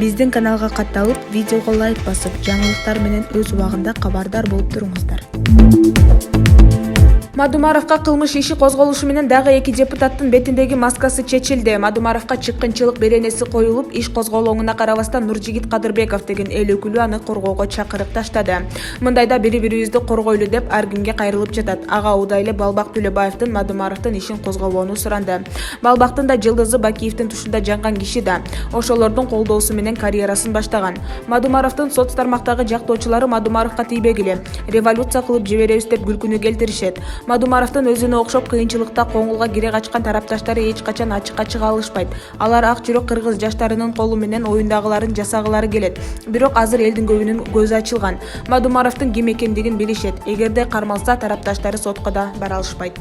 Биздин каналга катталып, видеого лайк басып, жаңылыктар менен өз убагында кабардар болуп туруңуздар. Мадумаровга кылмыш иши козголушу менен дагы 2 депутаттын бетиндеги маскасы чечилди. Мадумаровга чыккынчылык беренеси коюлуп, иш козголооңуна карабастан Нуржигит Кадырбеков деген эл өкүлү аны коргоого чакырык таштады. Мындайда бири-бирибизди коргойлу деп ар кимге кайрылып жатат. Ага Удай эле Балбак Төлөбаевдин Мадумаровдун ишин козгобоону суранды. Балбактын да Жылдызы Бакиевдин тушунда жанган киши да ошолордун колдоосу менен карьерасын баштаган. Мадумаровдун соц тармактагы жактоочулары Мадумаровга тийбегиле, революция кылып жиберебиз деп күлкүнү келтиришет. Мадумаровдун өзүнө окшоп кыйынчылыкта коңгулга кире качкан тарапташтары эч качан ачыкка чыга алышпайт. Алар ак жүрөк кыргыз жаштарынын колу менен оюндагыларын жасагылары келет. Бирок азыр элдин көбүнүн көзү ачылган. Мадумаровдун ким экендигин билишет. Эгерде кармалса, тарапташтары сотко да бара алышпайт.